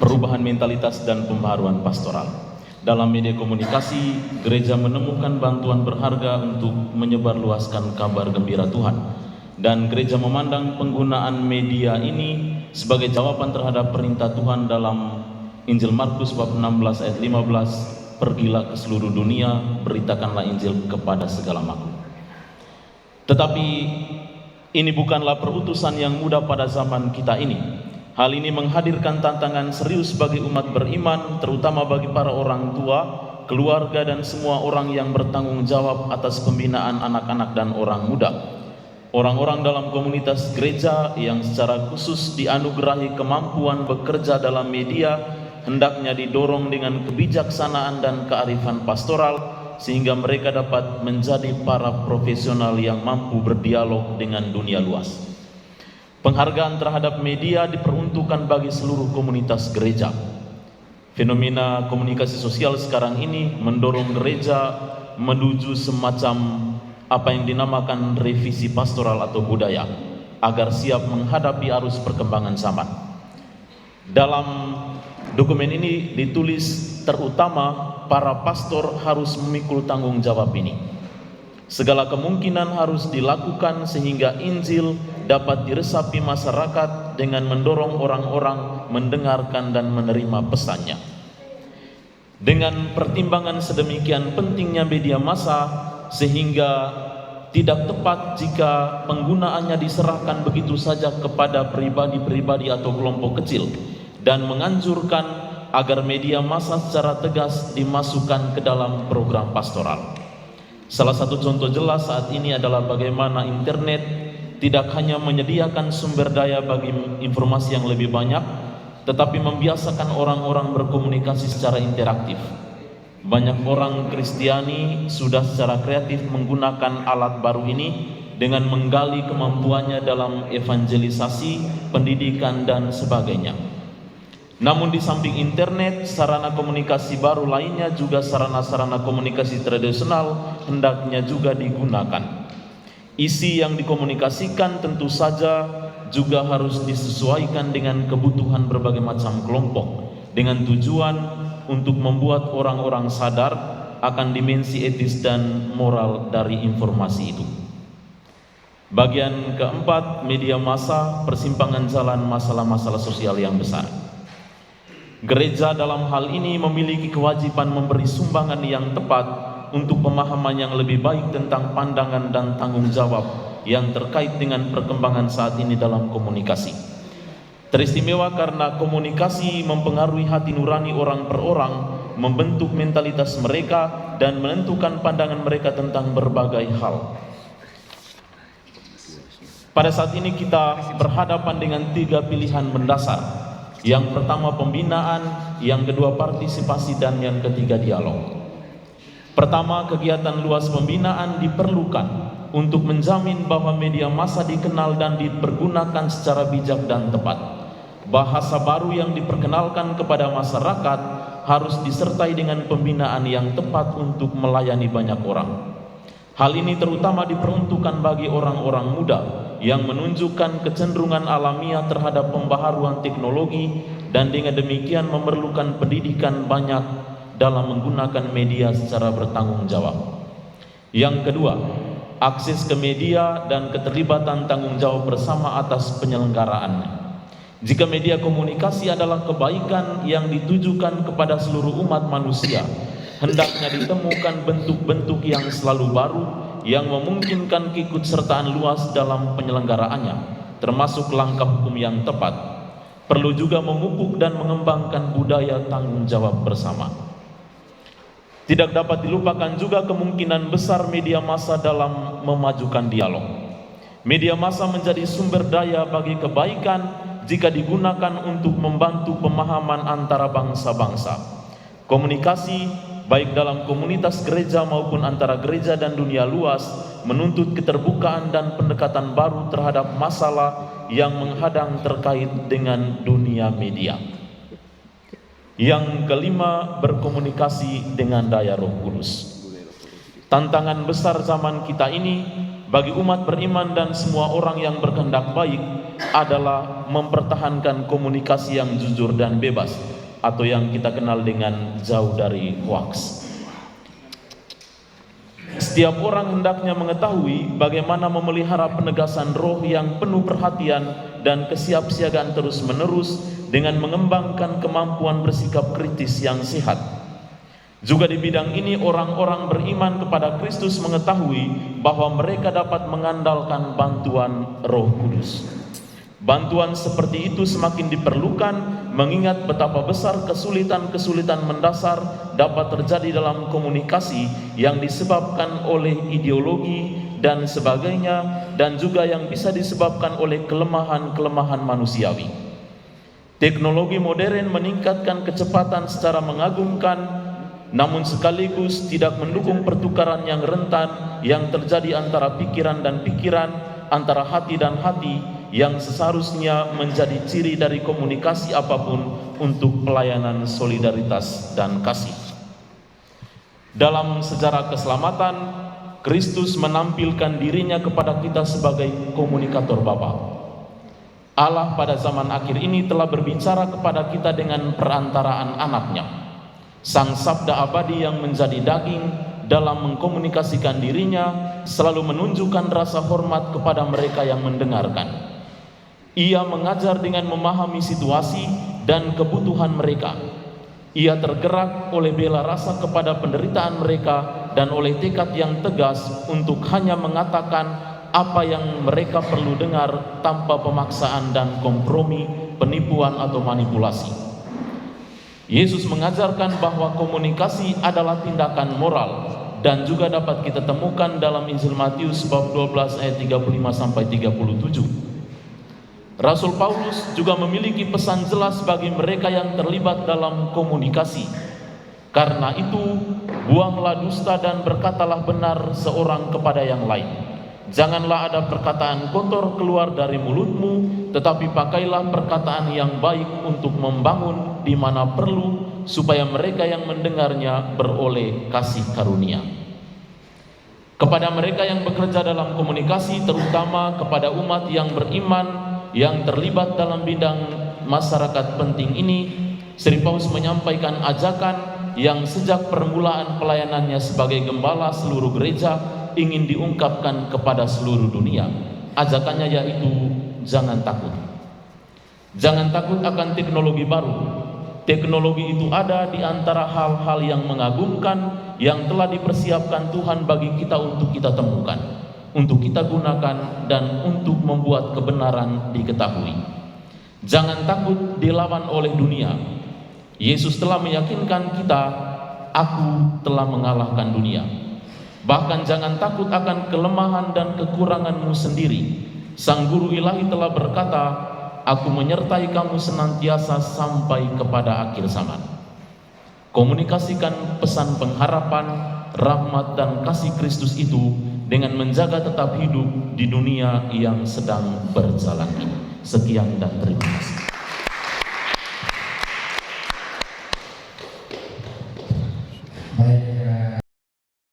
perubahan mentalitas dan pembaharuan pastoral. Dalam media komunikasi, gereja menemukan bantuan berharga untuk menyebarluaskan kabar gembira Tuhan. Dan gereja memandang penggunaan media ini sebagai jawaban terhadap perintah Tuhan dalam Injil Markus bab 16 ayat 15, pergilah ke seluruh dunia, beritakanlah Injil kepada segala makhluk. Tetapi ini bukanlah perutusan yang mudah pada zaman kita ini. Hal ini menghadirkan tantangan serius bagi umat beriman, terutama bagi para orang tua, keluarga, dan semua orang yang bertanggung jawab atas pembinaan anak-anak dan orang muda. Orang-orang dalam komunitas gereja yang secara khusus dianugerahi kemampuan bekerja dalam media hendaknya didorong dengan kebijaksanaan dan kearifan pastoral sehingga mereka dapat menjadi para profesional yang mampu berdialog dengan dunia luas. Penghargaan terhadap media diperuntukkan bagi seluruh komunitas gereja. Fenomena komunikasi sosial sekarang ini mendorong gereja menuju semacam apa yang dinamakan revisi pastoral atau budaya agar siap menghadapi arus perkembangan zaman. Dalam dokumen ini ditulis terutama para pastor harus memikul tanggung jawab ini. Segala kemungkinan harus dilakukan sehingga Injil dapat diresapi masyarakat dengan mendorong orang-orang mendengarkan dan menerima pesannya. Dengan pertimbangan sedemikian pentingnya media massa sehingga tidak tepat jika penggunaannya diserahkan begitu saja kepada pribadi-pribadi atau kelompok kecil, dan menganjurkan agar media massa secara tegas dimasukkan ke dalam program pastoral. Salah satu contoh jelas saat ini adalah bagaimana internet tidak hanya menyediakan sumber daya bagi informasi yang lebih banyak, tetapi membiasakan orang-orang berkomunikasi secara interaktif. Banyak orang Kristiani sudah secara kreatif menggunakan alat baru ini dengan menggali kemampuannya dalam evangelisasi, pendidikan, dan sebagainya. Namun di samping internet, sarana komunikasi baru lainnya juga sarana-sarana komunikasi tradisional hendaknya juga digunakan. Isi yang dikomunikasikan tentu saja juga harus disesuaikan dengan kebutuhan berbagai macam kelompok, dengan tujuan untuk membuat orang-orang sadar akan dimensi etis dan moral dari informasi itu. Bagian keempat, media massa, persimpangan jalan masalah-masalah sosial yang besar. Gereja dalam hal ini memiliki kewajiban memberi sumbangan yang tepat untuk pemahaman yang lebih baik tentang pandangan dan tanggung jawab yang terkait dengan perkembangan saat ini dalam komunikasi. Teristimewa karena komunikasi mempengaruhi hati nurani orang per orang, membentuk mentalitas mereka, dan menentukan pandangan mereka tentang berbagai hal. Pada saat ini kita berhadapan dengan 3 pilihan mendasar. Yang pertama pembinaan, yang kedua partisipasi, dan yang ketiga dialog. Pertama, kegiatan luas pembinaan diperlukan untuk menjamin bahwa media massa dikenal dan dipergunakan secara bijak dan tepat. Bahasa baru yang diperkenalkan kepada masyarakat harus disertai dengan pembinaan yang tepat untuk melayani banyak orang. Hal ini terutama diperuntukkan bagi orang-orang muda yang menunjukkan kecenderungan alamiah terhadap pembaharuan teknologi dan dengan demikian memerlukan pendidikan banyak dalam menggunakan media secara bertanggung jawab. Yang kedua, akses ke media dan keterlibatan tanggung jawab bersama atas penyelenggaraannya. Jika media komunikasi adalah kebaikan yang ditujukan kepada seluruh umat manusia, hendaknya ditemukan bentuk-bentuk yang selalu baru yang memungkinkan keikutsertaan luas dalam penyelenggaraannya, termasuk langkah hukum yang tepat. Perlu juga memupuk dan mengembangkan budaya tanggung jawab bersama. Tidak dapat dilupakan juga kemungkinan besar media massa dalam memajukan dialog. Media massa menjadi sumber daya bagi kebaikan jika digunakan untuk membantu pemahaman antara bangsa-bangsa. Komunikasi baik dalam komunitas gereja maupun antara gereja dan dunia luas menuntut keterbukaan dan pendekatan baru terhadap masalah yang menghadang terkait dengan dunia media. Yang kelima, berkomunikasi dengan daya Roh Kudus. Tantangan besar zaman kita ini bagi umat beriman dan semua orang yang berkehendak baik adalah mempertahankan komunikasi yang jujur dan bebas, atau yang kita kenal dengan jauh dari hoaks. Setiap orang hendaknya mengetahui bagaimana memelihara penegasan roh yang penuh perhatian dan kesiapsiagaan terus-menerus dengan mengembangkan kemampuan bersikap kritis yang sehat. Juga di bidang ini orang-orang beriman kepada Kristus mengetahui bahwa mereka dapat mengandalkan bantuan Roh Kudus. Bantuan seperti itu semakin diperlukan mengingat betapa besar kesulitan-kesulitan mendasar dapat terjadi dalam komunikasi yang disebabkan oleh ideologi dan sebagainya, dan juga yang bisa disebabkan oleh kelemahan-kelemahan manusiawi. Teknologi modern meningkatkan kecepatan secara mengagumkan, namun sekaligus tidak mendukung pertukaran yang rentan yang terjadi antara pikiran dan pikiran, antara hati dan hati, yang seharusnya menjadi ciri dari komunikasi apapun untuk pelayanan solidaritas dan kasih. Dalam sejarah keselamatan, Kristus menampilkan dirinya kepada kita sebagai komunikator Bapa. Allah pada zaman akhir ini telah berbicara kepada kita dengan perantaraan anaknya, Sang Sabda abadi yang menjadi daging. Dalam mengkomunikasikan dirinya selalu menunjukkan rasa hormat kepada mereka yang mendengarkan. Ia mengajar dengan memahami situasi dan kebutuhan mereka. Ia tergerak oleh bela rasa kepada penderitaan mereka dan oleh tekad yang tegas untuk hanya mengatakan apa yang mereka perlu dengar tanpa pemaksaan dan kompromi, penipuan atau manipulasi. Yesus mengajarkan bahwa komunikasi adalah tindakan moral dan juga dapat kita temukan dalam Injil Matius bab 12 ayat 35 sampai 37. Rasul Paulus juga memiliki pesan jelas bagi mereka yang terlibat dalam komunikasi. Karena itu, buanglah dusta dan berkatalah benar seorang kepada yang lain. Janganlah ada perkataan kotor keluar dari mulutmu, tetapi pakailah perkataan yang baik untuk membangun di mana perlu, supaya mereka yang mendengarnya beroleh kasih karunia. Kepada mereka yang bekerja dalam komunikasi, terutama kepada umat yang beriman yang terlibat dalam bidang masyarakat penting ini, Sri Paulus menyampaikan ajakan yang sejak permulaan pelayanannya sebagai gembala seluruh gereja ingin diungkapkan kepada seluruh dunia. Ajakannya yaitu jangan takut. Jangan takut akan teknologi baru. Teknologi itu ada di antara hal-hal yang mengagumkan yang telah dipersiapkan Tuhan bagi kita untuk kita temukan, untuk kita gunakan, dan untuk membuat kebenaran diketahui. Jangan takut dilawan oleh dunia. Yesus telah meyakinkan kita, aku telah mengalahkan dunia. Bahkan jangan takut akan kelemahan dan kekuranganmu sendiri. Sang Guru Ilahi telah berkata, aku menyertai kamu senantiasa sampai kepada akhir zaman. Komunikasikan pesan pengharapan, rahmat dan kasih Kristus itu dengan menjaga tetap hidup di dunia yang sedang berjalan ini. Sekian dan terima kasih.